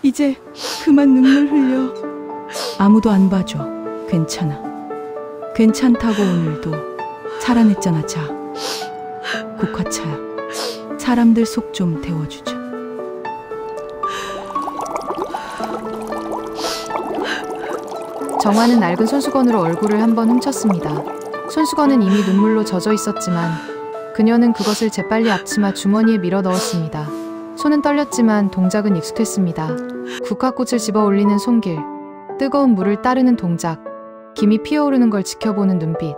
이제 그만 눈물 흘려. 아무도 안 봐줘. 괜찮아. 괜찮다고 오늘도 살아냈잖아. 자, 국화차야. 사람들 속 좀 데워주자. 정화는 낡은 손수건으로 얼굴을 한번 훔쳤습니다. 손수건은 이미 눈물로 젖어 있었지만 그녀는 그것을 재빨리 앞치마 주머니에 밀어 넣었습니다. 손은 떨렸지만 동작은 익숙했습니다. 국화꽃을 집어 올리는 손길, 뜨거운 물을 따르는 동작, 김이 피어오르는 걸 지켜보는 눈빛,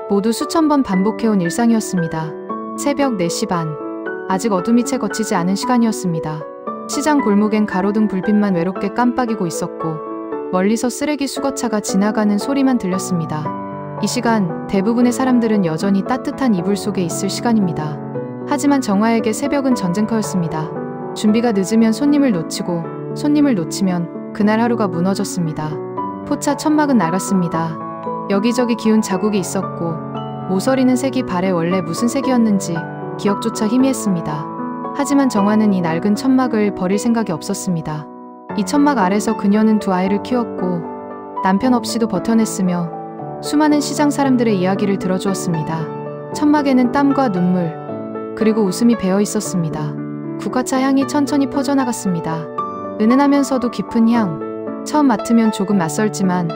모두 수천 번 반복해온 일상이었습니다. 새벽 4시 반, 아직 어둠이 채 걷히지 않은 시간이었습니다. 시장 골목엔 가로등 불빛만 외롭게 깜빡이고 있었고 멀리서 쓰레기 수거차가 지나가는 소리만 들렸습니다. 이 시간 대부분의 사람들은 여전히 따뜻한 이불 속에 있을 시간입니다. 하지만 정화에게 새벽은 전쟁터였습니다. 준비가 늦으면 손님을 놓치고 손님을 놓치면 그날 하루가 무너졌습니다. 포차 천막은 낡았습니다. 여기저기 기운 자국이 있었고 모서리는 색이 발에 원래 무슨 색이었는지 기억조차 희미했습니다. 하지만 정화는 이 낡은 천막을 버릴 생각이 없었습니다. 이 천막 아래서 그녀는 2 아이를 키웠고 남편 없이도 버텨냈으며 수많은 시장 사람들의 이야기를 들어주었습니다. 천막에는 땀과 눈물 그리고 웃음이 배어 있었습니다. 국화차 향이 천천히 퍼져나갔습니다. 은은하면서도 깊은 향, 처음 맡으면 조금 낯설지만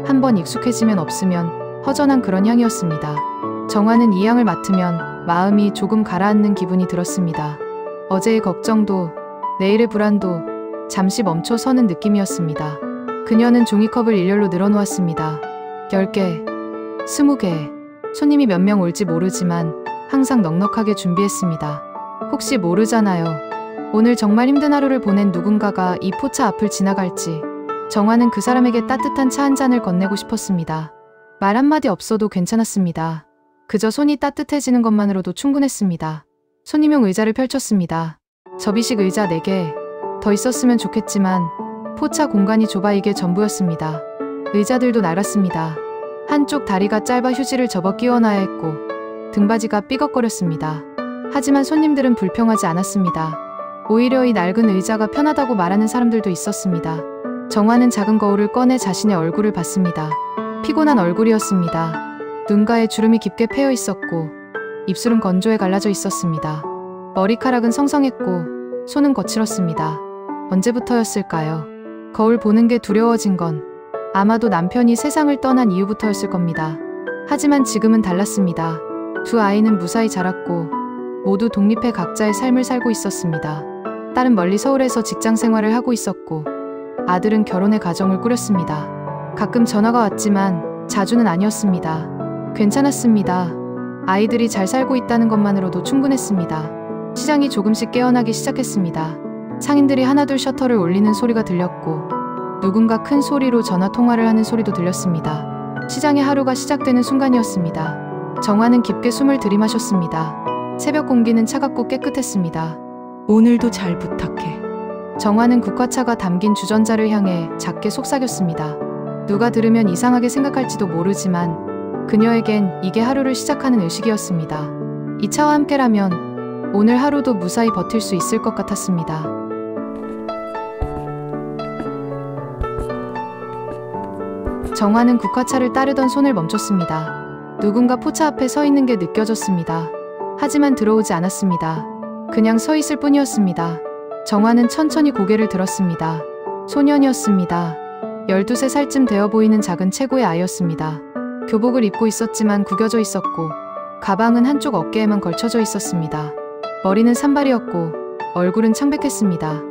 한번 익숙해지면 없으면 허전한 그런 향이었습니다. 정화는 이 향을 맡으면 마음이 조금 가라앉는 기분이 들었습니다. 어제의 걱정도 내일의 불안도 잠시 멈춰서는 느낌이었습니다. 그녀는 종이컵을 일렬로 늘어놓았습니다. 10개, 20개, 손님이 몇 명 올지 모르지만 항상 넉넉하게 준비했습니다. 혹시 모르잖아요. 오늘 정말 힘든 하루를 보낸 누군가가 이 포차 앞을 지나갈지. 정화는 그 사람에게 따뜻한 차 한 잔을 건네고 싶었습니다. 말 한마디 없어도 괜찮았습니다. 그저 손이 따뜻해지는 것만으로도 충분했습니다. 손님용 의자를 펼쳤습니다. 접이식 의자 4개, 더 있었으면 좋겠지만 포차 공간이 좁아 이게 전부였습니다. 의자들도 낡았습니다. 한쪽 다리가 짧아 휴지를 접어 끼워놔야 했고 등받이가 삐걱거렸습니다. 하지만 손님들은 불평하지 않았습니다. 오히려 이 낡은 의자가 편하다고 말하는 사람들도 있었습니다. 정화는 작은 거울을 꺼내 자신의 얼굴을 봤습니다. 피곤한 얼굴이었습니다. 눈가에 주름이 깊게 패여 있었고 입술은 건조해 갈라져 있었습니다. 머리카락은 성성했고 손은 거칠었습니다. 언제부터였을까요? 거울 보는 게 두려워진 건 아마도 남편이 세상을 떠난 이후부터였을 겁니다. 하지만 지금은 달랐습니다. 2 아이는 무사히 자랐고 모두 독립해 각자의 삶을 살고 있었습니다. 딸은 멀리 서울에서 직장 생활을 하고 있었고 아들은 결혼해 가정을 꾸렸습니다. 가끔 전화가 왔지만 자주는 아니었습니다. 괜찮았습니다. 아이들이 잘 살고 있다는 것만으로도 충분했습니다. 시장이 조금씩 깨어나기 시작했습니다. 상인들이 하나둘 셔터를 올리는 소리가 들렸고 누군가 큰 소리로 전화 통화를 하는 소리도 들렸습니다. 시장의 하루가 시작되는 순간이었습니다. 정화는 깊게 숨을 들이마셨습니다. 새벽 공기는 차갑고 깨끗했습니다. 오늘도 잘 부탁해. 정화는 국화차가 담긴 주전자를 향해 작게 속삭였습니다. 누가 들으면 이상하게 생각할지도 모르지만 그녀에겐 이게 하루를 시작하는 의식이었습니다. 이 차와 함께라면 오늘 하루도 무사히 버틸 수 있을 것 같았습니다. 정화는 국화차를 따르던 손을 멈췄습니다. 누군가 포차 앞에 서 있는 게 느껴졌습니다. 하지만 들어오지 않았습니다. 그냥 서 있을 뿐이었습니다. 정화는 천천히 고개를 들었습니다. 소년이었습니다. 12~13살쯤 되어 보이는 작은 최고의 아이였습니다. 교복을 입고 있었지만 구겨져 있었고 가방은 한쪽 어깨에만 걸쳐져 있었습니다. 머리는 산발이었고 얼굴은 창백했습니다.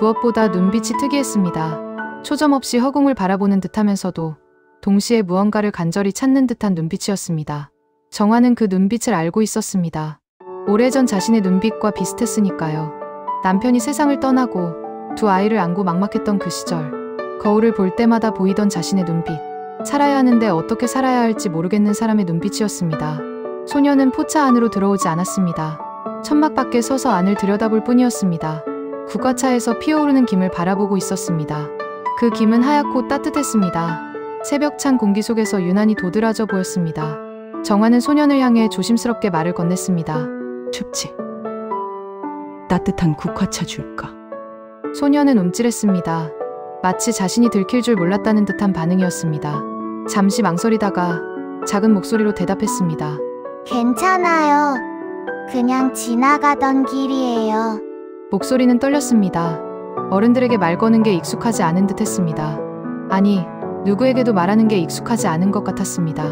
무엇보다 눈빛이 특이했습니다. 초점 없이 허공을 바라보는 듯하면서도 동시에 무언가를 간절히 찾는 듯한 눈빛이었습니다. 정화는 그 눈빛을 알고 있었습니다. 오래전 자신의 눈빛과 비슷했으니까요. 남편이 세상을 떠나고 2 아이를 안고 막막했던 그 시절, 거울을 볼 때마다 보이던 자신의 눈빛, 살아야 하는데 어떻게 살아야 할지 모르겠는 사람의 눈빛이었습니다. 소녀는 포차 안으로 들어오지 않았습니다. 천막 밖에 서서 안을 들여다볼 뿐이었습니다. 국화차에서 피어오르는 김을 바라보고 있었습니다. 그 김은 하얗고 따뜻했습니다. 새벽 찬 공기 속에서 유난히 도드라져 보였습니다. 정화는 소년을 향해 조심스럽게 말을 건넸습니다. 춥지? 따뜻한 국화차 줄까? 소녀는 움찔했습니다. 마치 자신이 들킬 줄 몰랐다는 듯한 반응이었습니다. 잠시 망설이다가 작은 목소리로 대답했습니다. 괜찮아요. 그냥 지나가던 길이에요. 목소리는 떨렸습니다. 어른들에게 말 거는 게 익숙하지 않은 듯 했습니다. 아니, 누구에게도 말하는 게 익숙하지 않은 것 같았습니다.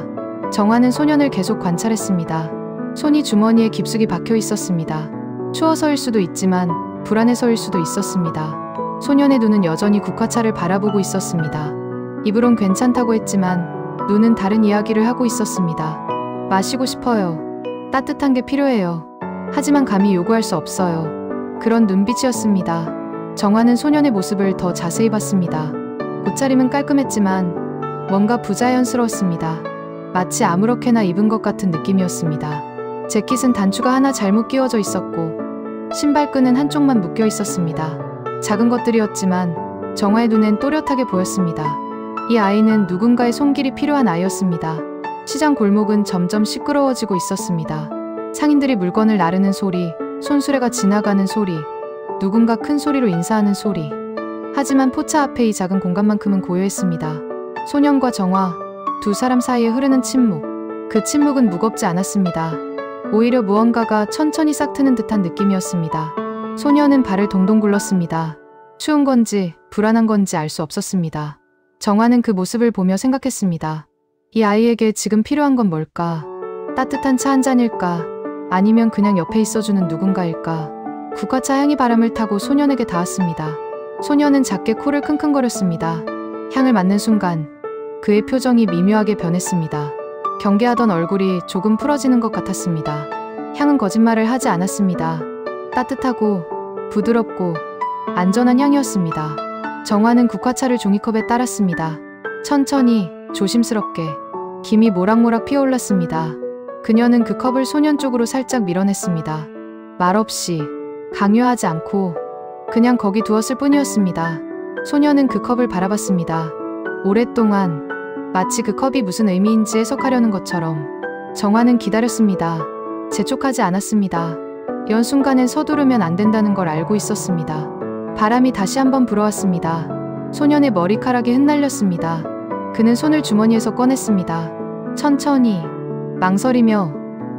정화는 소년을 계속 관찰했습니다. 손이 주머니에 깊숙이 박혀 있었습니다. 추워서일 수도 있지만 불안해서일 수도 있었습니다. 소년의 눈은 여전히 국화차를 바라보고 있었습니다. 입으론 괜찮다고 했지만 눈은 다른 이야기를 하고 있었습니다. 마시고 싶어요. 따뜻한 게 필요해요. 하지만 감히 요구할 수 없어요. 그런 눈빛이었습니다. 정화는 소년의 모습을 더 자세히 봤습니다. 옷차림은 깔끔했지만 뭔가 부자연스러웠습니다. 마치 아무렇게나 입은 것 같은 느낌이었습니다. 재킷은 단추가 하나 잘못 끼워져 있었고 신발끈은 한쪽만 묶여 있었습니다. 작은 것들이었지만 정화의 눈엔 또렷하게 보였습니다. 이 아이는 누군가의 손길이 필요한 아이였습니다. 시장 골목은 점점 시끄러워지고 있었습니다. 상인들이 물건을 나르는 소리, 손수레가 지나가는 소리, 누군가 큰 소리로 인사하는 소리. 하지만 포차 앞에 이 작은 공간만큼은 고요했습니다. 소년과 정화, 두 사람 사이에 흐르는 침묵. 그 침묵은 무겁지 않았습니다. 오히려 무언가가 천천히 싹트는 듯한 느낌이었습니다. 소년은 발을 동동 굴렀습니다. 추운 건지 불안한 건지 알 수 없었습니다. 정화는 그 모습을 보며 생각했습니다. 이 아이에게 지금 필요한 건 뭘까? 따뜻한 차 한 잔일까? 아니면 그냥 옆에 있어주는 누군가일까? 국화차 향이 바람을 타고 소년에게 닿았습니다. 소년은 작게 코를 킁킁거렸습니다. 향을 맡는 순간 그의 표정이 미묘하게 변했습니다. 경계하던 얼굴이 조금 풀어지는 것 같았습니다. 향은 거짓말을 하지 않았습니다. 따뜻하고 부드럽고 안전한 향이었습니다. 정화는 국화차를 종이컵에 따랐습니다. 천천히 조심스럽게 김이 모락모락 피어올랐습니다. 그녀는 그 컵을 소년 쪽으로 살짝 밀어냈습니다. 말없이 강요하지 않고 그냥 거기 두었을 뿐이었습니다. 소년은 그 컵을 바라봤습니다. 오랫동안 마치 그 컵이 무슨 의미인지 해석하려는 것처럼. 정화는 기다렸습니다. 재촉하지 않았습니다. 연 순간엔 서두르면 안 된다는 걸 알고 있었습니다. 바람이 다시 한번 불어왔습니다. 소년의 머리카락이 흩날렸습니다. 그는 손을 주머니에서 꺼냈습니다. 천천히, 망설이며,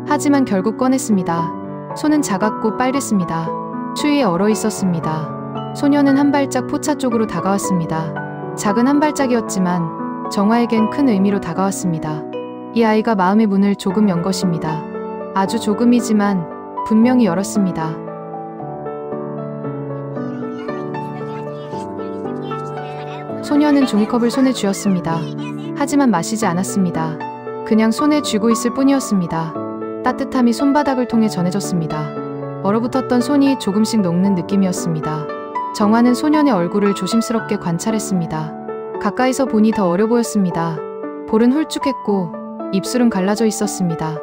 하지만 결국 꺼냈습니다. 손은 작았고 빨갰습니다. 추위에 얼어 있었습니다. 소년은 한 발짝 포차 쪽으로 다가왔습니다. 작은 한 발짝이었지만 정화에겐 큰 의미로 다가왔습니다. 이 아이가 마음의 문을 조금 연 것입니다. 아주 조금이지만 분명히 열었습니다. 소년은 종이컵을 손에 쥐었습니다. 하지만 마시지 않았습니다. 그냥 손에 쥐고 있을 뿐이었습니다. 따뜻함이 손바닥을 통해 전해졌습니다. 얼어붙었던 손이 조금씩 녹는 느낌이었습니다. 정화는 소년의 얼굴을 조심스럽게 관찰했습니다. 가까이서 보니 더 어려 보였습니다. 볼은 홀쭉했고 입술은 갈라져 있었습니다.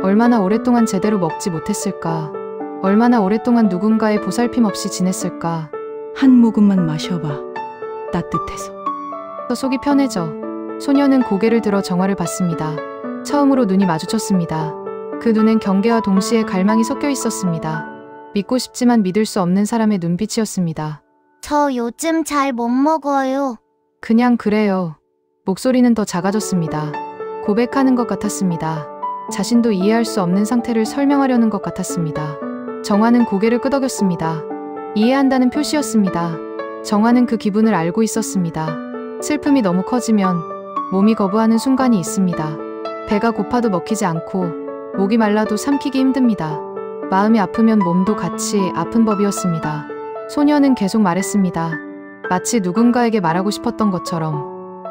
얼마나 오랫동안 제대로 먹지 못했을까? 얼마나 오랫동안 누군가의 보살핌 없이 지냈을까? 한 모금만 마셔봐. 따뜻해서. 속이 편해져. 소녀는 고개를 들어 정화를 봤습니다. 처음으로 눈이 마주쳤습니다. 그 눈엔 경계와 동시에 갈망이 섞여 있었습니다. 믿고 싶지만 믿을 수 없는 사람의 눈빛이었습니다. 저 요즘 잘 못 먹어요. 그냥 그래요. 목소리는 더 작아졌습니다. 고백하는 것 같았습니다. 자신도 이해할 수 없는 상태를 설명하려는 것 같았습니다. 정화는 고개를 끄덕였습니다. 이해한다는 표시였습니다. 정화는 그 기분을 알고 있었습니다. 슬픔이 너무 커지면 몸이 거부하는 순간이 있습니다. 배가 고파도 먹히지 않고 목이 말라도 삼키기 힘듭니다. 마음이 아프면 몸도 같이 아픈 법이었습니다. 소녀는 계속 말했습니다. 마치 누군가에게 말하고 싶었던 것처럼.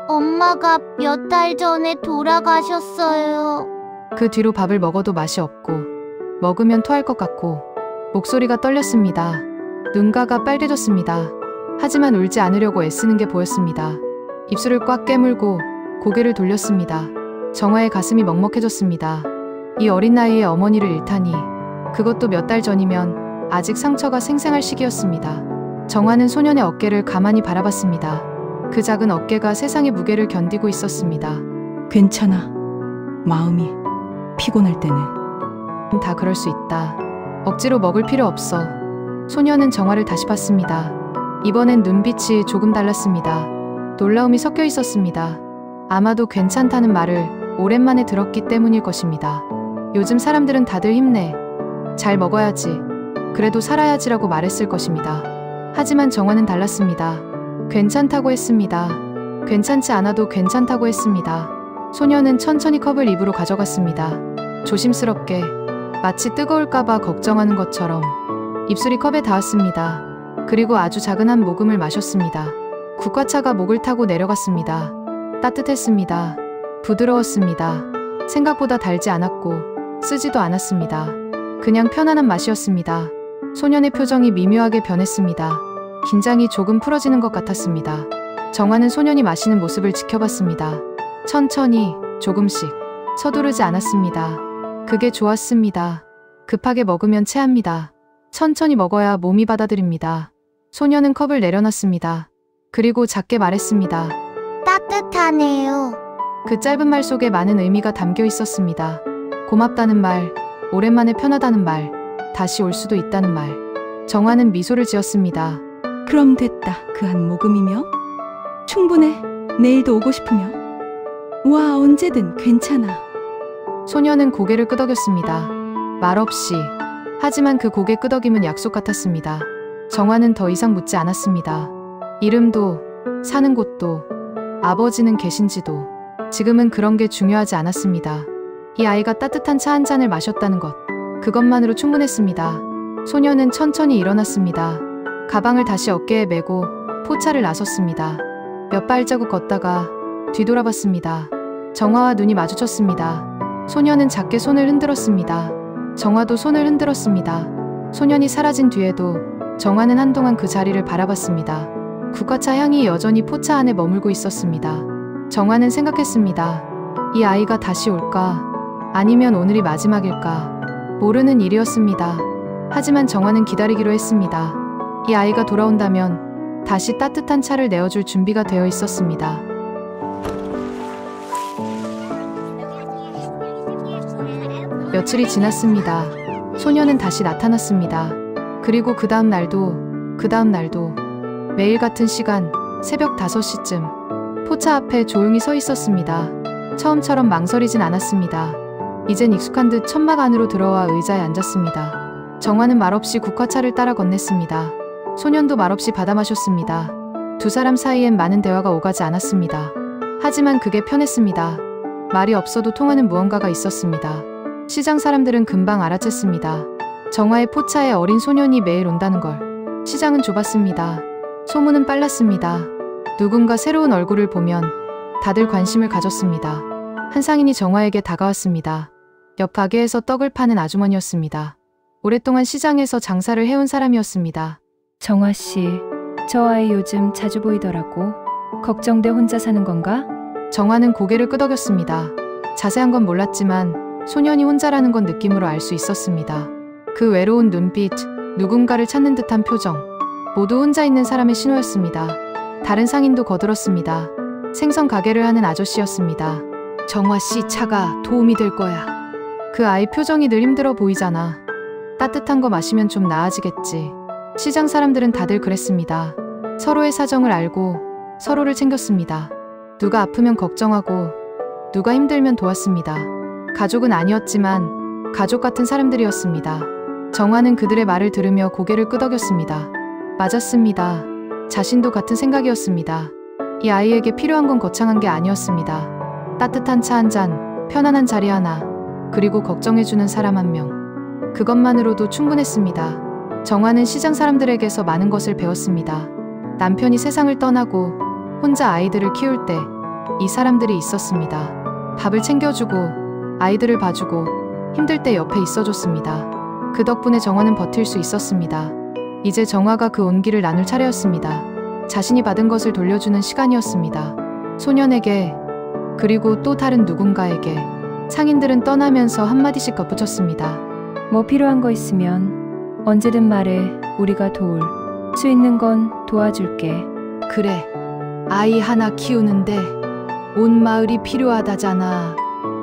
엄마가 몇 달 전에 돌아가셨어요. 그 뒤로 밥을 먹어도 맛이 없고 먹으면 토할 것 같고 목소리가 떨렸습니다. 눈가가 빨개졌습니다. 하지만 울지 않으려고 애쓰는 게 보였습니다. 입술을 꽉 깨물고 고개를 돌렸습니다. 정화의 가슴이 먹먹해졌습니다. 이 어린 나이에 어머니를 잃다니, 그것도 몇 달 전이면 아직 상처가 생생할 시기였습니다. 정화는 소년의 어깨를 가만히 바라봤습니다. 그 작은 어깨가 세상의 무게를 견디고 있었습니다. 괜찮아. 마음이 피곤할 때는. 다 그럴 수 있다. 억지로 먹을 필요 없어. 소년은 정화를 다시 봤습니다. 이번엔 눈빛이 조금 달랐습니다. 놀라움이 섞여 있었습니다. 아마도 괜찮다는 말을 오랜만에 들었기 때문일 것입니다. 요즘 사람들은 다들 힘내. 잘 먹어야지. 그래도 살아야지라고 말했을 것입니다. 하지만 정화는 달랐습니다. 괜찮다고 했습니다. 괜찮지 않아도 괜찮다고 했습니다. 소녀는 천천히 컵을 입으로 가져갔습니다. 조심스럽게, 마치 뜨거울까봐 걱정하는 것처럼 입술이 컵에 닿았습니다. 그리고 아주 작은 한 모금을 마셨습니다. 국화차가 목을 타고 내려갔습니다. 따뜻했습니다. 부드러웠습니다. 생각보다 달지 않았고 쓰지도 않았습니다. 그냥 편안한 맛이었습니다. 소년의 표정이 미묘하게 변했습니다. 긴장이 조금 풀어지는 것 같았습니다. 정화는 소년이 마시는 모습을 지켜봤습니다. 천천히, 조금씩, 서두르지 않았습니다. 그게 좋았습니다. 급하게 먹으면 체합니다. 천천히 먹어야 몸이 받아들입니다. 소년은 컵을 내려놨습니다. 그리고 작게 말했습니다. 따뜻하네요. 그 짧은 말 속에 많은 의미가 담겨 있었습니다. 고맙다는 말, 오랜만에 편하다는 말, 다시 올 수도 있다는 말. 정화는 미소를 지었습니다. 그럼 됐다. 그 한 모금이며? 충분해. 내일도 오고 싶으며? 와, 언제든 괜찮아. 소녀는 고개를 끄덕였습니다. 말없이. 하지만 그 고개 끄덕임은 약속 같았습니다. 정화는 더 이상 묻지 않았습니다. 이름도, 사는 곳도, 아버지는 계신지도 지금은 그런 게 중요하지 않았습니다. 이 아이가 따뜻한 차 한 잔을 마셨다는 것, 그것만으로 충분했습니다. 소녀는 천천히 일어났습니다. 가방을 다시 어깨에 메고 포차를 나섰습니다. 몇 발자국 걷다가 뒤돌아봤습니다. 정화와 눈이 마주쳤습니다. 소녀는 작게 손을 흔들었습니다. 정화도 손을 흔들었습니다. 소년이 사라진 뒤에도 정화는 한동안 그 자리를 바라봤습니다. 국화차 향이 여전히 포차 안에 머물고 있었습니다. 정화는 생각했습니다. 이 아이가 다시 올까? 아니면 오늘이 마지막일까? 모르는 일이었습니다. 하지만 정화는 기다리기로 했습니다. 이 아이가 돌아온다면 다시 따뜻한 차를 내어줄 준비가 되어 있었습니다. 며칠이 지났습니다. 소녀는 다시 나타났습니다. 그리고 그 다음 날도 매일 같은 시간, 새벽 5시쯤 포차 앞에 조용히 서 있었습니다. 처음처럼 망설이진 않았습니다. 이젠 익숙한 듯 천막 안으로 들어와 의자에 앉았습니다. 정화는 말없이 국화차를 따라 건넸습니다. 소년도 말없이 받아 마셨습니다. 두 사람 사이엔 많은 대화가 오가지 않았습니다. 하지만 그게 편했습니다. 말이 없어도 통하는 무언가가 있었습니다. 시장 사람들은 금방 알아챘습니다. 정화의 포차에 어린 소년이 매일 온다는 걸. 시장은 좁았습니다. 소문은 빨랐습니다. 누군가 새로운 얼굴을 보면 다들 관심을 가졌습니다. 한 상인이 정화에게 다가왔습니다. 옆 가게에서 떡을 파는 아주머니였습니다. 오랫동안 시장에서 장사를 해온 사람이었습니다. 정화 씨, 저 아이 요즘 자주 보이더라고. 걱정돼 혼자 사는 건가? 정화는 고개를 끄덕였습니다. 자세한 건 몰랐지만 소년이 혼자라는 건 느낌으로 알 수 있었습니다. 그 외로운 눈빛, 누군가를 찾는 듯한 표정, 모두 혼자 있는 사람의 신호였습니다. 다른 상인도 거들었습니다. 생선 가게를 하는 아저씨였습니다. 정화 씨 차가 도움이 될 거야. 그 아이 표정이 늘 힘들어 보이잖아. 따뜻한 거 마시면 좀 나아지겠지. 시장 사람들은 다들 그랬습니다. 서로의 사정을 알고 서로를 챙겼습니다. 누가 아프면 걱정하고 누가 힘들면 도왔습니다. 가족은 아니었지만 가족 같은 사람들이었습니다. 정화는 그들의 말을 들으며 고개를 끄덕였습니다. 맞았습니다. 자신도 같은 생각이었습니다. 이 아이에게 필요한 건 거창한 게 아니었습니다. 따뜻한 차 한 잔, 편안한 자리 하나, 그리고 걱정해주는 사람 한 명. 그것만으로도 충분했습니다. 정화는 시장 사람들에게서 많은 것을 배웠습니다. 남편이 세상을 떠나고 혼자 아이들을 키울 때 이 사람들이 있었습니다. 밥을 챙겨주고 아이들을 봐주고 힘들 때 옆에 있어줬습니다. 그 덕분에 정화는 버틸 수 있었습니다. 이제 정화가 그 온기를 나눌 차례였습니다. 자신이 받은 것을 돌려주는 시간이었습니다. 소년에게, 그리고 또 다른 누군가에게. 상인들은 떠나면서 한마디씩 덧붙였습니다. 뭐 필요한 거 있으면 언제든 말해. 우리가 도울 수 있는 건 도와줄게. 그래, 아이 하나 키우는데 온 마을이 필요하다잖아.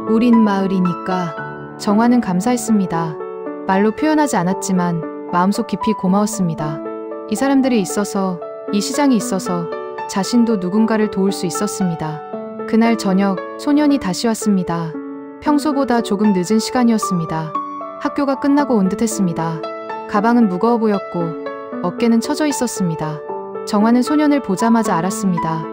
우린 마을이니까. 정화는 감사했습니다. 말로 표현하지 않았지만 마음속 깊이 고마웠습니다. 이 사람들이 있어서 이 시장이 있어서 자신도 누군가를 도울 수 있었습니다. 그날 저녁 소년이 다시 왔습니다. 평소보다 조금 늦은 시간이었습니다. 학교가 끝나고 온 듯했습니다. 가방은 무거워 보였고 어깨는 처져 있었습니다. 정화는 소년을 보자마자 알았습니다.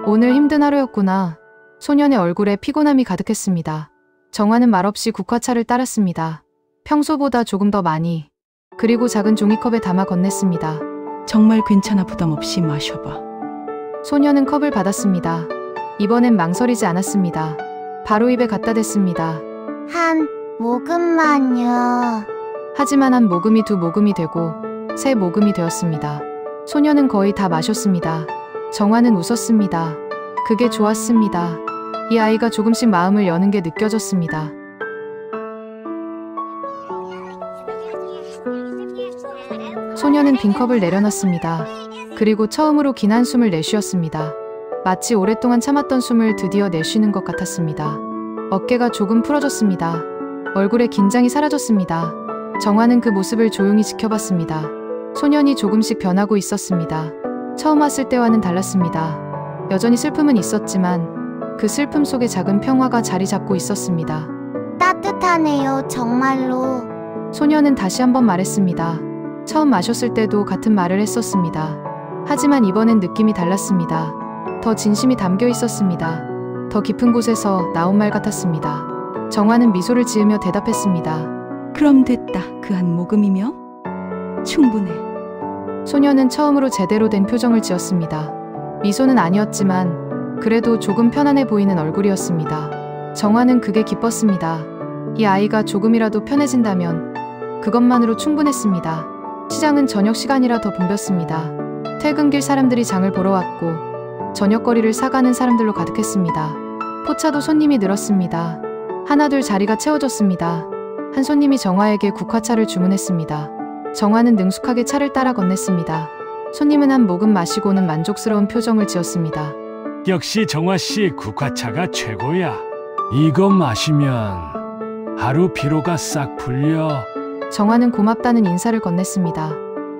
오늘 힘든 하루였구나. 소년의 얼굴에 피곤함이 가득했습니다. 정화는 말없이 국화차를 따랐습니다. 평소보다 조금 더 많이, 그리고 작은 종이컵에 담아 건넸습니다. 정말 괜찮아. 부담 없이 마셔봐. 소년은 컵을 받았습니다. 이번엔 망설이지 않았습니다. 바로 입에 갖다 댔습니다. 한 모금만요. 하지만 한 모금이 두 모금이 되고 세 모금이 되었습니다. 소년은 거의 다 마셨습니다. 정화는 웃었습니다. 그게 좋았습니다. 이 아이가 조금씩 마음을 여는 게 느껴졌습니다. 소년은 빈 컵을 내려놨습니다. 그리고 처음으로 긴 한숨을 내쉬었습니다. 마치 오랫동안 참았던 숨을 드디어 내쉬는 것 같았습니다. 어깨가 조금 풀어졌습니다. 얼굴에 긴장이 사라졌습니다. 정화는 그 모습을 조용히 지켜봤습니다. 소년이 조금씩 변하고 있었습니다. 처음 왔을 때와는 달랐습니다. 여전히 슬픔은 있었지만 그 슬픔 속에 작은 평화가 자리 잡고 있었습니다. 따뜻하네요, 정말로. 소년은 다시 한번 말했습니다. 처음 마셨을 때도 같은 말을 했었습니다. 하지만 이번엔 느낌이 달랐습니다. 더 진심이 담겨 있었습니다. 더 깊은 곳에서 나온 말 같았습니다. 정화는 미소를 지으며 대답했습니다. 그럼 됐다. 그 한 모금이며 충분해. 소년은 처음으로 제대로 된 표정을 지었습니다. 미소는 아니었지만 그래도 조금 편안해 보이는 얼굴이었습니다. 정화는 그게 기뻤습니다. 이 아이가 조금이라도 편해진다면 그것만으로 충분했습니다. 시장은 저녁 시간이라 더 붐볐습니다. 퇴근길 사람들이 장을 보러 왔고 저녁거리를 사가는 사람들로 가득했습니다. 포차도 손님이 늘었습니다. 하나둘 자리가 채워졌습니다. 한 손님이 정화에게 국화차를 주문했습니다. 정화는 능숙하게 차를 따라 건넸습니다. 손님은 한 모금 마시고는 만족스러운 표정을 지었습니다. 역시 정화씨 국화차가 최고야. 이거 마시면 하루 피로가 싹 풀려. 정화는 고맙다는 인사를 건넸습니다.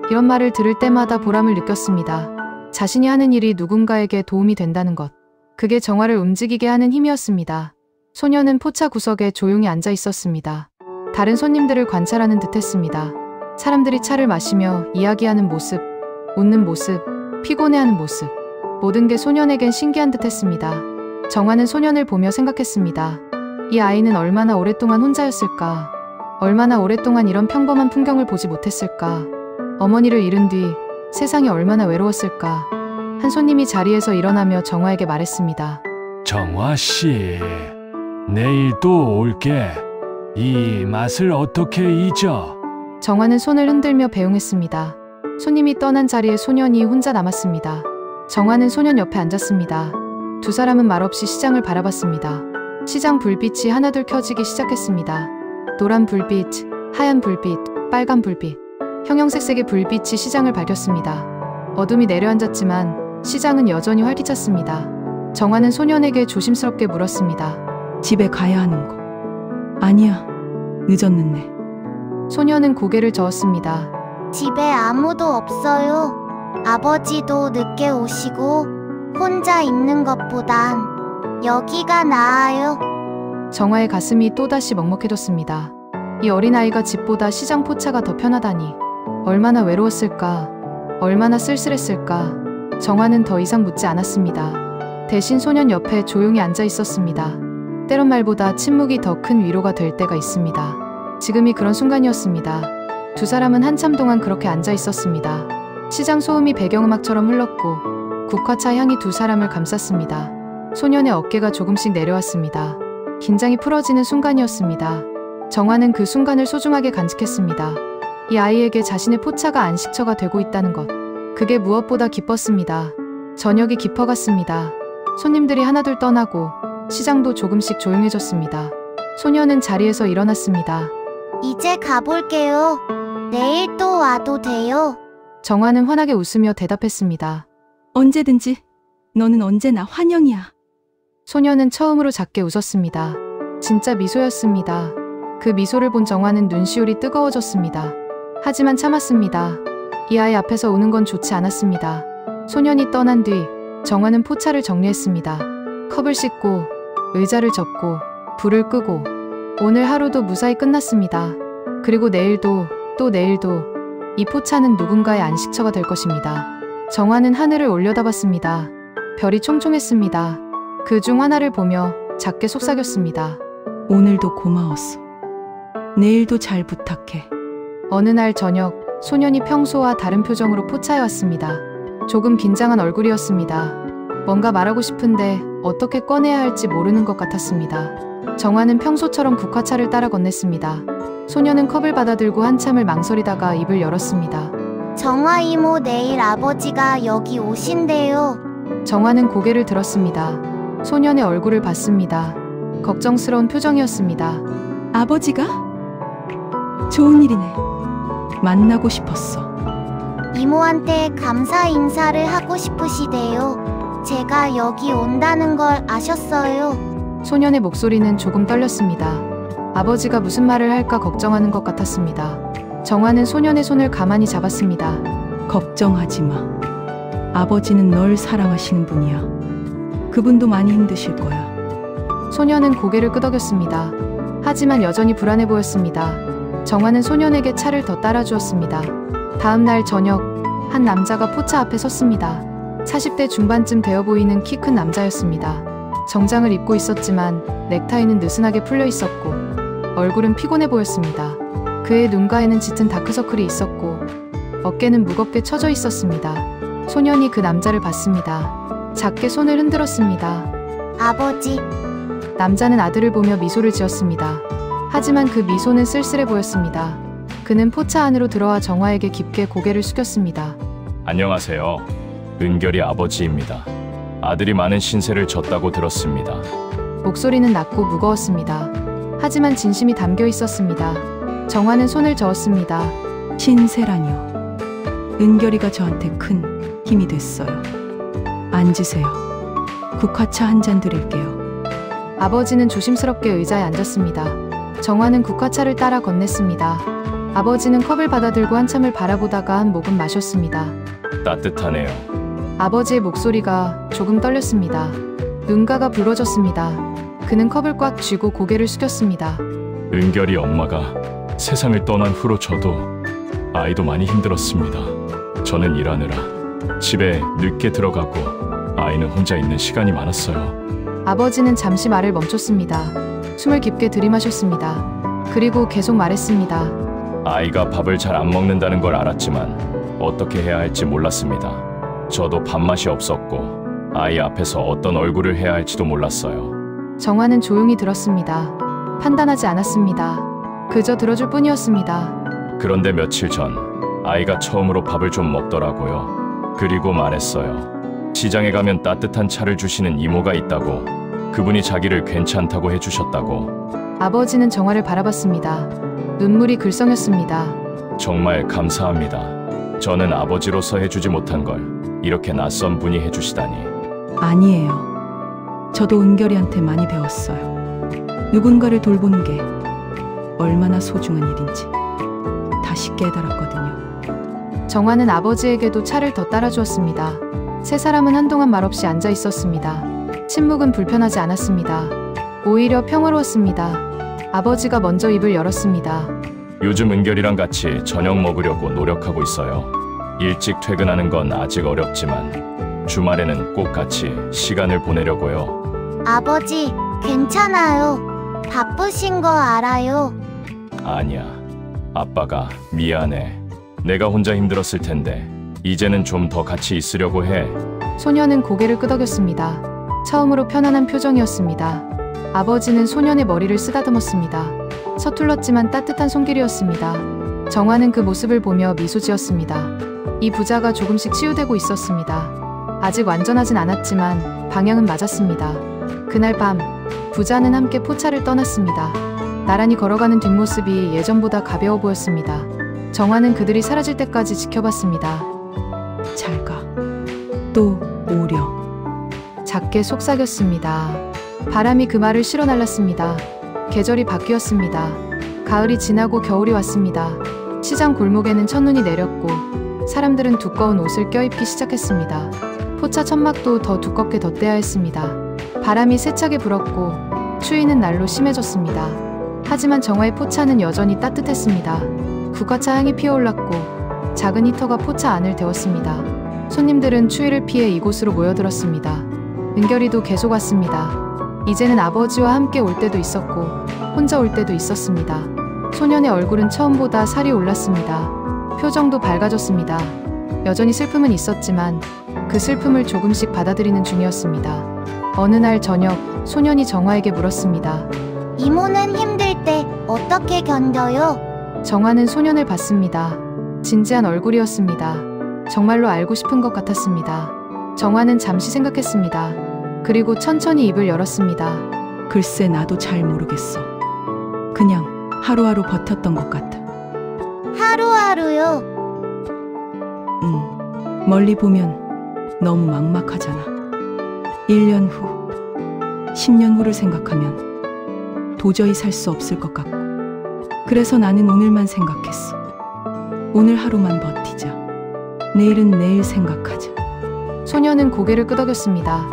이런 말을 들을 때마다 보람을 느꼈습니다. 자신이 하는 일이 누군가에게 도움이 된다는 것. 그게 정화를 움직이게 하는 힘이었습니다. 소녀는 포차 구석에 조용히 앉아 있었습니다. 다른 손님들을 관찰하는 듯했습니다. 사람들이 차를 마시며 이야기하는 모습, 웃는 모습, 피곤해하는 모습. 모든 게 소년에겐 신기한 듯했습니다. 정화는 소년을 보며 생각했습니다. 이 아이는 얼마나 오랫동안 혼자였을까? 얼마나 오랫동안 이런 평범한 풍경을 보지 못했을까? 어머니를 잃은 뒤 세상이 얼마나 외로웠을까? 한 손님이 자리에서 일어나며 정화에게 말했습니다. 정화씨, 내일 또 올게. 이 맛을 어떻게 잊어? 정화는 손을 흔들며 배웅했습니다. 손님이 떠난 자리에 소년이 혼자 남았습니다. 정화는 소년 옆에 앉았습니다. 두 사람은 말없이 시장을 바라봤습니다. 시장 불빛이 하나둘 켜지기 시작했습니다. 노란 불빛, 하얀 불빛, 빨간 불빛, 형형색색의 불빛이 시장을 밝혔습니다. 어둠이 내려앉았지만 시장은 여전히 활기찼습니다. 정화는 소년에게 조심스럽게 물었습니다. 집에 가야 하는 거. 아니야. 늦었는데. 소년은 고개를 저었습니다. 집에 아무도 없어요. 아버지도 늦게 오시고 혼자 있는 것보단 여기가 나아요. 정화의 가슴이 또다시 먹먹해졌습니다. 이 어린아이가 집보다 시장 포차가 더 편하다니. 얼마나 외로웠을까? 얼마나 쓸쓸했을까? 정화는 더 이상 묻지 않았습니다. 대신 소년 옆에 조용히 앉아 있었습니다. 때론 말보다 침묵이 더 큰 위로가 될 때가 있습니다. 지금이 그런 순간이었습니다. 두 사람은 한참 동안 그렇게 앉아 있었습니다. 시장 소음이 배경음악처럼 흘렀고 국화차 향이 두 사람을 감쌌습니다. 소년의 어깨가 조금씩 내려왔습니다. 긴장이 풀어지는 순간이었습니다. 정화는 그 순간을 소중하게 간직했습니다. 이 아이에게 자신의 포차가 안식처가 되고 있다는 것. 그게 무엇보다 기뻤습니다. 저녁이 깊어갔습니다. 손님들이 하나둘 떠나고 시장도 조금씩 조용해졌습니다. 소년은 자리에서 일어났습니다. 이제 가볼게요. 내일 또 와도 돼요. 정화는 환하게 웃으며 대답했습니다. 언제든지. 너는 언제나 환영이야. 소년은 처음으로 작게 웃었습니다. 진짜 미소였습니다. 그 미소를 본 정화는 눈시울이 뜨거워졌습니다. 하지만 참았습니다. 이 아이 앞에서 우는 건 좋지 않았습니다. 소년이 떠난 뒤 정화는 포차를 정리했습니다. 컵을 씻고 의자를 접고 불을 끄고 오늘 하루도 무사히 끝났습니다. 그리고 내일도 또 내일도 이 포차는 누군가의 안식처가 될 것입니다. 정화는 하늘을 올려다봤습니다. 별이 총총했습니다. 그 중 하나를 보며 작게 속삭였습니다. 오늘도 고마웠어. 내일도 잘 부탁해. 어느 날 저녁 소년이 평소와 다른 표정으로 포차에 왔습니다. 조금 긴장한 얼굴이었습니다. 뭔가 말하고 싶은데 어떻게 꺼내야 할지 모르는 것 같았습니다. 정화는 평소처럼 국화차를 따라 건넸습니다. 소년은 컵을 받아들고 한참을 망설이다가 입을 열었습니다. 정화 이모, 내일 아버지가 여기 오신대요. 정화는 고개를 들었습니다. 소년의 얼굴을 봤습니다. 걱정스러운 표정이었습니다. 아버지가? 좋은 일이네. 만나고 싶었어. 이모한테 감사 인사를 하고 싶으시대요. 제가 여기 온다는 걸 아셨어요. 소년의 목소리는 조금 떨렸습니다. 아버지가 무슨 말을 할까 걱정하는 것 같았습니다. 정화는 소년의 손을 가만히 잡았습니다. 걱정하지 마. 아버지는 널 사랑하시는 분이야. 그분도 많이 힘드실 거야. 소년은 고개를 끄덕였습니다. 하지만 여전히 불안해 보였습니다. 정화는 소년에게 차를 더 따라주었습니다. 다음 날 저녁, 한 남자가 포차 앞에 섰습니다. 40대 중반쯤 되어 보이는 키 큰 남자였습니다. 정장을 입고 있었지만 넥타이는 느슨하게 풀려 있었고 얼굴은 피곤해 보였습니다. 그의 눈가에는 짙은 다크서클이 있었고 어깨는 무겁게 처져 있었습니다. 소년이 그 남자를 봤습니다. 작게 손을 흔들었습니다. 아버지, 남자는 아들을 보며 미소를 지었습니다. 하지만 그 미소는 쓸쓸해 보였습니다. 그는 포차 안으로 들어와 정화에게 깊게 고개를 숙였습니다. 안녕하세요. 은결이 아버지입니다. 아들이 많은 신세를 졌다고 들었습니다. 목소리는 낮고 무거웠습니다. 하지만 진심이 담겨 있었습니다. 정화는 손을 저었습니다. 신세라뇨. 은결이가 저한테 큰 힘이 됐어요. 앉으세요. 국화차 한 잔 드릴게요. 아버지는 조심스럽게 의자에 앉았습니다. 정화는 국화차를 따라 건넸습니다. 아버지는 컵을 받아들고 한참을 바라보다가 한 모금 마셨습니다. 따뜻하네요. 아버지의 목소리가 조금 떨렸습니다. 눈가가 붉어졌습니다. 그는 컵을 꽉 쥐고 고개를 숙였습니다. 은결이 엄마가 세상을 떠난 후로 저도 아이도 많이 힘들었습니다. 저는 일하느라 집에 늦게 들어가고 아이는 혼자 있는 시간이 많았어요. 아버지는 잠시 말을 멈췄습니다. 숨을 깊게 들이마셨습니다. 그리고 계속 말했습니다. 아이가 밥을 잘 안 먹는다는 걸 알았지만 어떻게 해야 할지 몰랐습니다. 저도 밥맛이 없었고 아이 앞에서 어떤 얼굴을 해야 할지도 몰랐어요. 정화는 조용히 들었습니다. 판단하지 않았습니다. 그저 들어줄 뿐이었습니다. 그런데 며칠 전 아이가 처음으로 밥을 좀 먹더라고요. 그리고 말했어요. 시장에 가면 따뜻한 차를 주시는 이모가 있다고. 그분이 자기를 괜찮다고 해주셨다고. 아버지는 정화를 바라봤습니다. 눈물이 글썽였습니다. 정말 감사합니다. 저는 아버지로서 해주지 못한 걸 이렇게 낯선 분이 해주시다니. 아니에요. 저도 은결이한테 많이 배웠어요. 누군가를 돌보는 게 얼마나 소중한 일인지 다시 깨달았거든요. 정화는 아버지에게도 차를 더 따라주었습니다. 세 사람은 한동안 말없이 앉아 있었습니다. 침묵은 불편하지 않았습니다. 오히려 평화로웠습니다. 아버지가 먼저 입을 열었습니다. 요즘 은결이랑 같이 저녁 먹으려고 노력하고 있어요. 일찍 퇴근하는 건 아직 어렵지만 주말에는 꼭 같이 시간을 보내려고요. 아버지, 괜찮아요. 바쁘신 거 알아요. 아니야. 아빠가 미안해. 내가 혼자 힘들었을 텐데 이제는 좀 더 같이 있으려고 해. 소년은 고개를 끄덕였습니다. 처음으로 편안한 표정이었습니다. 아버지는 소년의 머리를 쓰다듬었습니다. 서툴렀지만 따뜻한 손길이었습니다. 정화는 그 모습을 보며 미소 지었습니다. 이 부자가 조금씩 치유되고 있었습니다. 아직 완전하진 않았지만 방향은 맞았습니다. 그날 밤 부자는 함께 포차를 떠났습니다. 나란히 걸어가는 뒷모습이 예전보다 가벼워 보였습니다. 정화는 그들이 사라질 때까지 지켜봤습니다. 잘 가. 또 오렴. 작게 속삭였습니다. 바람이 그 말을 실어 날랐습니다. 계절이 바뀌었습니다. 가을이 지나고 겨울이 왔습니다. 시장 골목에는 첫눈이 내렸고 사람들은 두꺼운 옷을 껴입기 시작했습니다. 포차 천막도 더 두껍게 덧대야 했습니다. 바람이 세차게 불었고 추위는 날로 심해졌습니다. 하지만 정화의 포차는 여전히 따뜻했습니다. 국화차 향이 피어올랐고 작은 히터가 포차 안을 데웠습니다. 손님들은 추위를 피해 이곳으로 모여들었습니다. 은결이도 계속 왔습니다. 이제는 아버지와 함께 올 때도 있었고 혼자 올 때도 있었습니다. 소년의 얼굴은 처음보다 살이 올랐습니다. 표정도 밝아졌습니다. 여전히 슬픔은 있었지만 그 슬픔을 조금씩 받아들이는 중이었습니다. 어느 날 저녁, 소년이 정화에게 물었습니다. 이모는 힘들 때 어떻게 견뎌요? 정화는 소년을 봤습니다. 진지한 얼굴이었습니다. 정말로 알고 싶은 것 같았습니다. 정화는 잠시 생각했습니다. 그리고 천천히 입을 열었습니다. 글쎄 나도 잘 모르겠어. 그냥 하루하루 버텼던 것 같아. 하루하루요. 멀리 보면 너무 막막하잖아. 1년 후, 10년 후를 생각하면 도저히 살 수 없을 것 같고. 그래서 나는 오늘만 생각했어. 오늘 하루만 버티자. 내일은 내일 생각하자. 소년은 고개를 끄덕였습니다.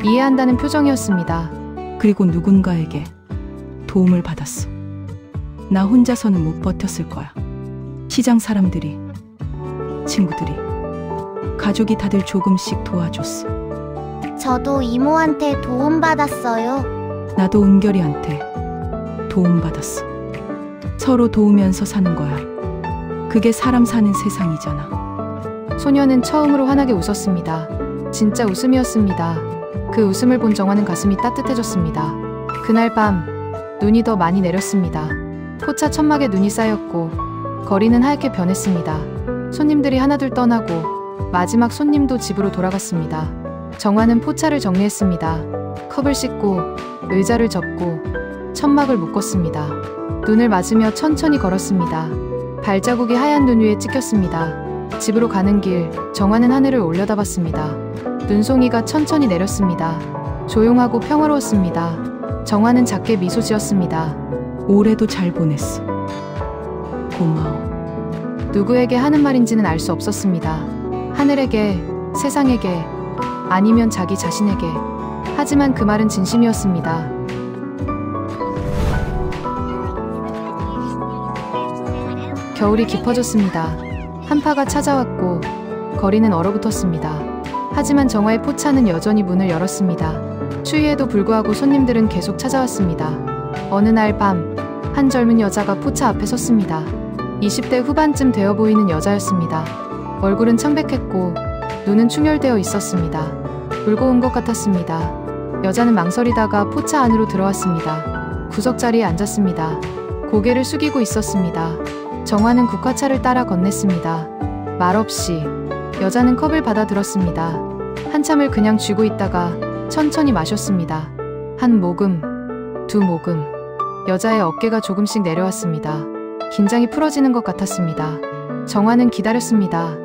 이해한다는 표정이었습니다. 그리고 누군가에게 도움을 받았어. 나 혼자서는 못 버텼을 거야. 시장 사람들이, 친구들이, 가족이 다들 조금씩 도와줬어. 저도 이모한테 도움받았어요. 나도 은결이한테 도움받았어. 서로 도우면서 사는 거야. 그게 사람 사는 세상이잖아. 소년은 처음으로 환하게 웃었습니다. 진짜 웃음이었습니다. 그 웃음을 본 정화는 가슴이 따뜻해졌습니다. 그날 밤 눈이 더 많이 내렸습니다. 포차 천막에 눈이 쌓였고 거리는 하얗게 변했습니다. 손님들이 하나둘 떠나고 마지막 손님도 집으로 돌아갔습니다. 정화는 포차를 정리했습니다. 컵을 씻고 의자를 접고 천막을 묶었습니다. 눈을 맞으며 천천히 걸었습니다. 발자국이 하얀 눈 위에 찍혔습니다. 집으로 가는 길, 정화는 하늘을 올려다봤습니다. 눈송이가 천천히 내렸습니다. 조용하고 평화로웠습니다. 정화는 작게 미소 지었습니다. 올해도 잘 보냈어. 고마워. 누구에게 하는 말인지는 알 수 없었습니다. 하늘에게, 세상에게, 아니면 자기 자신에게. 하지만 그 말은 진심이었습니다. 겨울이 깊어졌습니다. 한파가 찾아왔고 거리는 얼어붙었습니다. 하지만 정화의 포차는 여전히 문을 열었습니다. 추위에도 불구하고 손님들은 계속 찾아왔습니다. 어느 날 밤, 한 젊은 여자가 포차 앞에 섰습니다. 20대 후반쯤 되어 보이는 여자였습니다. 얼굴은 창백했고 눈은 충혈되어 있었습니다. 울고 온 것 같았습니다. 여자는 망설이다가 포차 안으로 들어왔습니다. 구석자리에 앉았습니다. 고개를 숙이고 있었습니다. 정화는 국화차를 따라 건넸습니다. 말없이 여자는 컵을 받아 들었습니다. 한참을 그냥 쥐고 있다가 천천히 마셨습니다. 한 모금, 두 모금. 여자의 어깨가 조금씩 내려왔습니다. 긴장이 풀어지는 것 같았습니다. 정화는 기다렸습니다.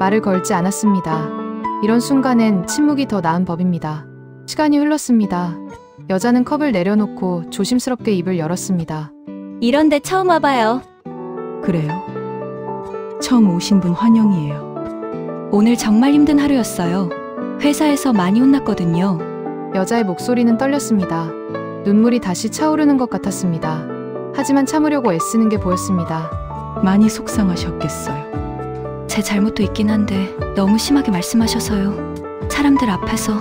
말을 걸지 않았습니다. 이런 순간엔 침묵이 더 나은 법입니다. 시간이 흘렀습니다. 여자는 컵을 내려놓고 조심스럽게 입을 열었습니다. 이런데 처음 와봐요. 그래요? 처음 오신 분 환영이에요. 오늘 정말 힘든 하루였어요. 회사에서 많이 혼났거든요. 여자의 목소리는 떨렸습니다. 눈물이 다시 차오르는 것 같았습니다. 하지만 참으려고 애쓰는 게 보였습니다. 많이 속상하셨겠어요. 제 잘못도 있긴 한데 너무 심하게 말씀하셔서요. 사람들 앞에서.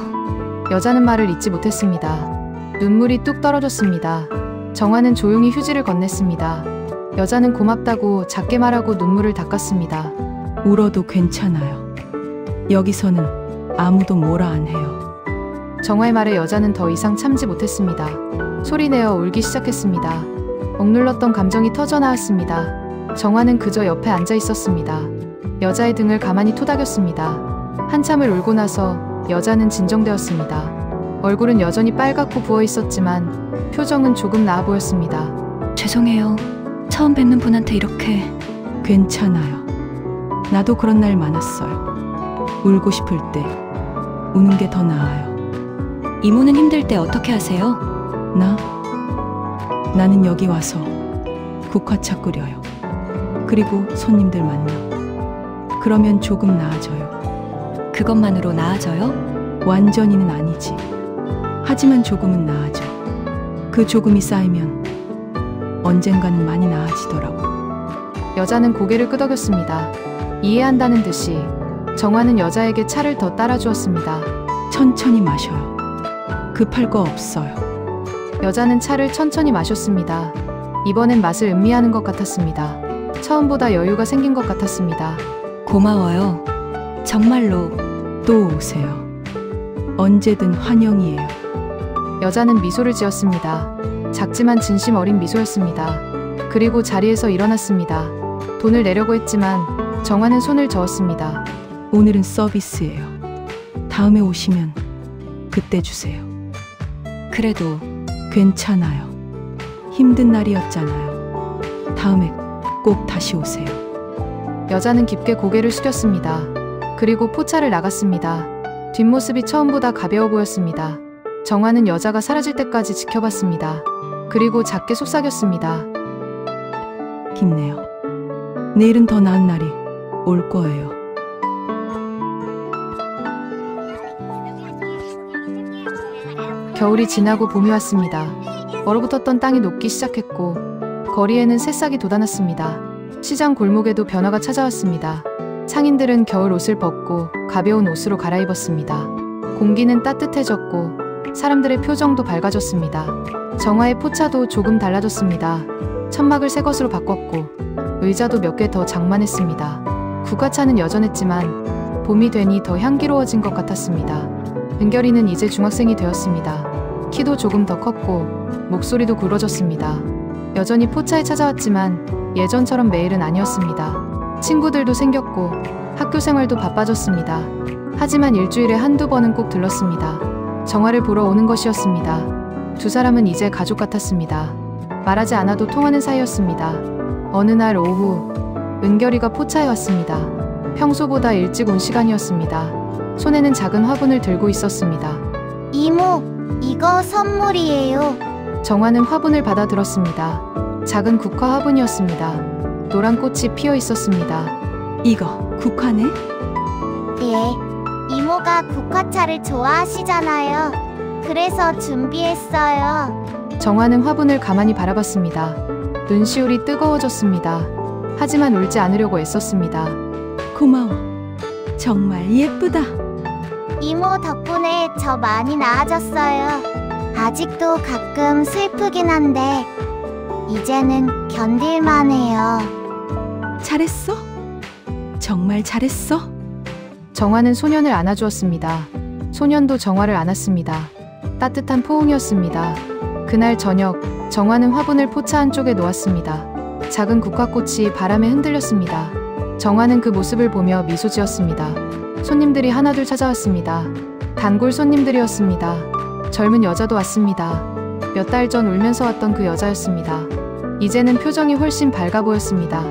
여자는 말을 잇지 못했습니다. 눈물이 뚝 떨어졌습니다. 정화는 조용히 휴지를 건넸습니다. 여자는 고맙다고 작게 말하고 눈물을 닦았습니다. 울어도 괜찮아요. 여기서는 아무도 뭐라 안 해요. 정화의 말에 여자는 더 이상 참지 못했습니다. 소리내어 울기 시작했습니다. 억눌렀던 감정이 터져나왔습니다. 정화는 그저 옆에 앉아 있었습니다. 여자의 등을 가만히 토닥였습니다. 한참을 울고 나서 여자는 진정되었습니다. 얼굴은 여전히 빨갛고 부어 있었지만 표정은 조금 나아 보였습니다. 죄송해요. 처음 뵙는 분한테 이렇게. 괜찮아요. 나도 그런 날 많았어요. 울고 싶을 때 우는 게 더 나아요. 이모는 힘들 때 어떻게 하세요? 나는 여기 와서 국화차 끓여요. 그리고 손님들 만나. 그러면 조금 나아져요. 그것만으로 나아져요? 완전히는 아니지. 하지만 조금은 나아져. 그 조금이 쌓이면 언젠가는 많이 나아지더라고. 여자는 고개를 끄덕였습니다. 이해한다는 듯이 정화는 여자에게 차를 더 따라주었습니다. 천천히 마셔요. 급할 거 없어요. 여자는 차를 천천히 마셨습니다. 이번엔 맛을 음미하는 것 같았습니다. 처음보다 여유가 생긴 것 같았습니다. 고마워요. 정말로. 또 오세요. 언제든 환영이에요. 여자는 미소를 지었습니다. 작지만 진심 어린 미소였습니다. 그리고 자리에서 일어났습니다. 돈을 내려고 했지만 정화는 손을 저었습니다. 오늘은 서비스예요. 다음에 오시면 그때 주세요. 그래도 괜찮아요. 힘든 날이었잖아요. 다음에 꼭 다시 오세요. 여자는 깊게 고개를 숙였습니다. 그리고 포차를 나갔습니다. 뒷모습이 처음보다 가벼워 보였습니다. 정화는 여자가 사라질 때까지 지켜봤습니다. 그리고 작게 속삭였습니다. 힘내요. 내일은 더 나은 날이 올 거예요. 겨울이 지나고 봄이 왔습니다. 얼어붙었던 땅이 녹기 시작했고 거리에는 새싹이 돋아났습니다. 시장 골목에도 변화가 찾아왔습니다. 상인들은 겨울 옷을 벗고 가벼운 옷으로 갈아입었습니다. 공기는 따뜻해졌고 사람들의 표정도 밝아졌습니다. 정화의 포차도 조금 달라졌습니다. 천막을 새 것으로 바꿨고 의자도 몇 개 더 장만했습니다. 국화차는 여전했지만 봄이 되니 더 향기로워진 것 같았습니다. 은결이는 이제 중학생이 되었습니다. 키도 조금 더 컸고 목소리도 굵어졌습니다. 여전히 포차에 찾아왔지만 예전처럼 매일은 아니었습니다. 친구들도 생겼고 학교 생활도 바빠졌습니다. 하지만 일주일에 한두 번은 꼭 들렀습니다. 정화를 보러 오는 것이었습니다. 두 사람은 이제 가족 같았습니다. 말하지 않아도 통하는 사이였습니다. 어느 날 오후 은결이가 포차에 왔습니다. 평소보다 일찍 온 시간이었습니다. 손에는 작은 화분을 들고 있었습니다. 이모, 이거 선물이에요. 정화는 화분을 받아들었습니다. 작은 국화 화분이었습니다. 노란 꽃이 피어 있었습니다. 이거 국화네? 네, 이모가 국화차를 좋아하시잖아요. 그래서 준비했어요. 정화는 화분을 가만히 바라봤습니다. 눈시울이 뜨거워졌습니다. 하지만 울지 않으려고 애썼습니다. 고마워. 정말 예쁘다. 이모 덕분에 저 많이 나아졌어요. 아직도 가끔 슬프긴 한데 이제는 견딜만 해요. 잘했어? 정말 잘했어? 정화는 소년을 안아주었습니다. 소년도 정화를 안았습니다. 따뜻한 포옹이었습니다. 그날 저녁 정화는 화분을 포차 한쪽에 놓았습니다. 작은 국화꽃이 바람에 흔들렸습니다. 정화는 그 모습을 보며 미소 지었습니다. 손님들이 하나둘 찾아왔습니다. 단골 손님들이었습니다. 젊은 여자도 왔습니다. 몇 달 전 울면서 왔던 그 여자였습니다. 이제는 표정이 훨씬 밝아 보였습니다.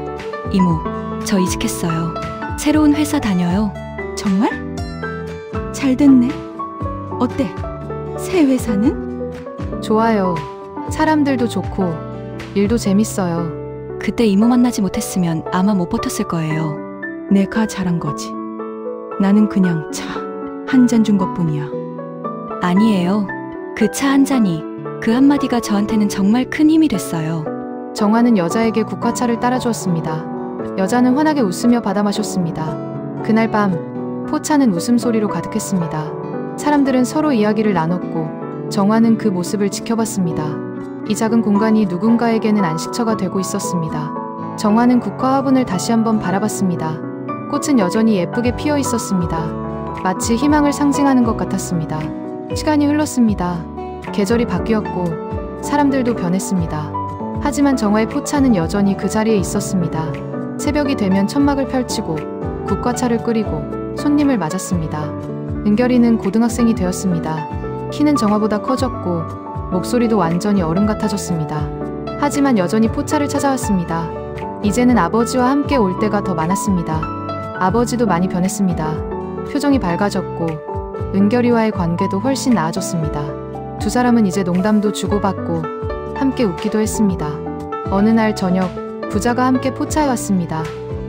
이모, 저 이직했어요. 새로운 회사 다녀요. 정말? 잘 됐네. 어때? 새 회사는? 좋아요. 사람들도 좋고 일도 재밌어요. 그때 이모 만나지 못했으면 아마 못 버텼을 거예요. 내가 잘한 거지. 나는 그냥 차 한 잔 준 것뿐이야. 아니에요. 그 차 한 잔이, 그 한마디가 저한테는 정말 큰 힘이 됐어요. 정화는 여자에게 국화차를 따라주었습니다. 여자는 환하게 웃으며 받아 마셨습니다. 그날 밤 포차는 웃음소리로 가득했습니다. 사람들은 서로 이야기를 나눴고 정화는 그 모습을 지켜봤습니다. 이 작은 공간이 누군가에게는 안식처가 되고 있었습니다. 정화는 국화 화분을 다시 한번 바라봤습니다. 꽃은 여전히 예쁘게 피어 있었습니다. 마치 희망을 상징하는 것 같았습니다. 시간이 흘렀습니다. 계절이 바뀌었고 사람들도 변했습니다. 하지만 정화의 포차는 여전히 그 자리에 있었습니다. 새벽이 되면 천막을 펼치고 국화차를 끓이고 손님을 맞았습니다. 은결이는 고등학생이 되었습니다. 키는 정화보다 커졌고 목소리도 완전히 어른 같아졌습니다. 하지만 여전히 포차를 찾아왔습니다. 이제는 아버지와 함께 올 때가 더 많았습니다. 아버지도 많이 변했습니다. 표정이 밝아졌고 은결이와의 관계도 훨씬 나아졌습니다. 두 사람은 이제 농담도 주고받고 함께 웃기도 했습니다. 어느 날 저녁 부자가 함께 포차에 왔습니다.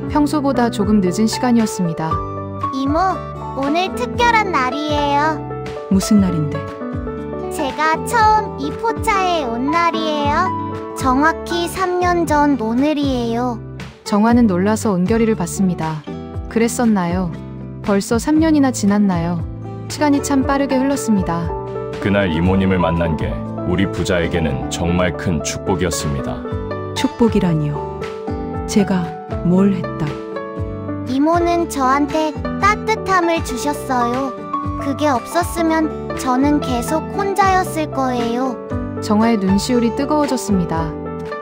평소보다 조금 늦은 시간이었습니다. 이모, 오늘 특별한 날이에요. 무슨 날인데? 제가 처음 이 포차에 온 날이에요. 정확히 3년 전 오늘이에요. 정화는 놀라서 은결이를 봤습니다. 그랬었나요? 벌써 3년이나 지났나요? 시간이 참 빠르게 흘렀습니다. 그날 이모님을 만난 게 우리 부자에게는 정말 큰 축복이었습니다. 축복이라니요. 제가 뭘 했다. 이모는 저한테 따뜻함을 주셨어요. 그게 없었으면 저는 계속 혼자였을 거예요. 정화의 눈시울이 뜨거워졌습니다.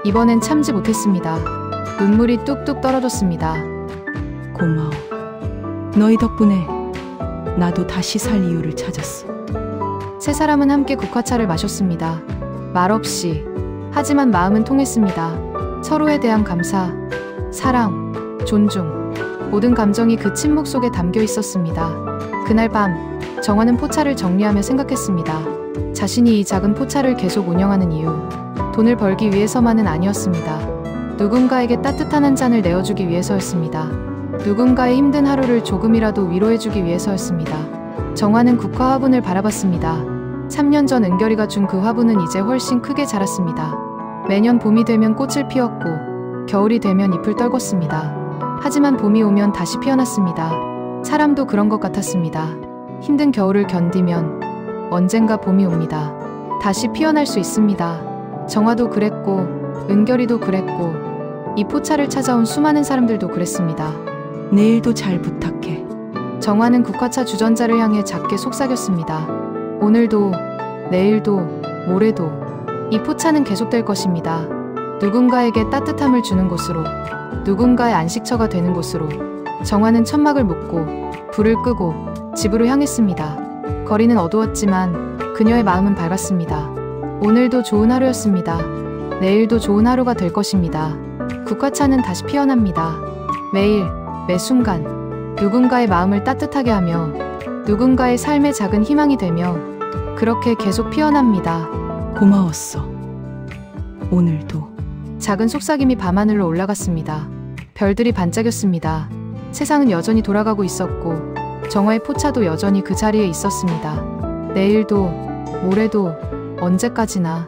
이번엔 참지 못했습니다. 눈물이 뚝뚝 떨어졌습니다. 고마워. 너희 덕분에 나도 다시 살 이유를 찾았어. 세 사람은 함께 국화차를 마셨습니다. 말없이. 하지만 마음은 통했습니다. 서로에 대한 감사, 사랑, 존중, 모든 감정이 그 침묵 속에 담겨 있었습니다. 그날 밤, 정화는 포차를 정리하며 생각했습니다. 자신이 이 작은 포차를 계속 운영하는 이유, 돈을 벌기 위해서만은 아니었습니다. 누군가에게 따뜻한 한 잔을 내어주기 위해서였습니다. 누군가의 힘든 하루를 조금이라도 위로해주기 위해서였습니다. 정화는 국화 화분을 바라봤습니다. 3년 전 은결이가 준 그 화분은 이제 훨씬 크게 자랐습니다. 매년 봄이 되면 꽃을 피웠고 겨울이 되면 잎을 떨궜습니다. 하지만 봄이 오면 다시 피어났습니다. 사람도 그런 것 같았습니다. 힘든 겨울을 견디면 언젠가 봄이 옵니다. 다시 피어날 수 있습니다. 정화도 그랬고 은결이도 그랬고 이 포차를 찾아온 수많은 사람들도 그랬습니다. 내일도 잘 부탁해. 정화는 국화차 주전자를 향해 작게 속삭였습니다. 오늘도, 내일도, 모레도 이 포차는 계속될 것입니다. 누군가에게 따뜻함을 주는 곳으로, 누군가의 안식처가 되는 곳으로. 정화는 천막을 묶고 불을 끄고 집으로 향했습니다. 거리는 어두웠지만 그녀의 마음은 밝았습니다. 오늘도 좋은 하루였습니다. 내일도 좋은 하루가 될 것입니다. 국화차는 다시 피어납니다. 매일, 매 순간 누군가의 마음을 따뜻하게 하며 누군가의 삶의 작은 희망이 되며 그렇게 계속 피어납니다. 고마웠어. 오늘도. 작은 속삭임이 밤하늘로 올라갔습니다. 별들이 반짝였습니다. 세상은 여전히 돌아가고 있었고 정화의 포차도 여전히 그 자리에 있었습니다. 내일도, 모레도, 언제까지나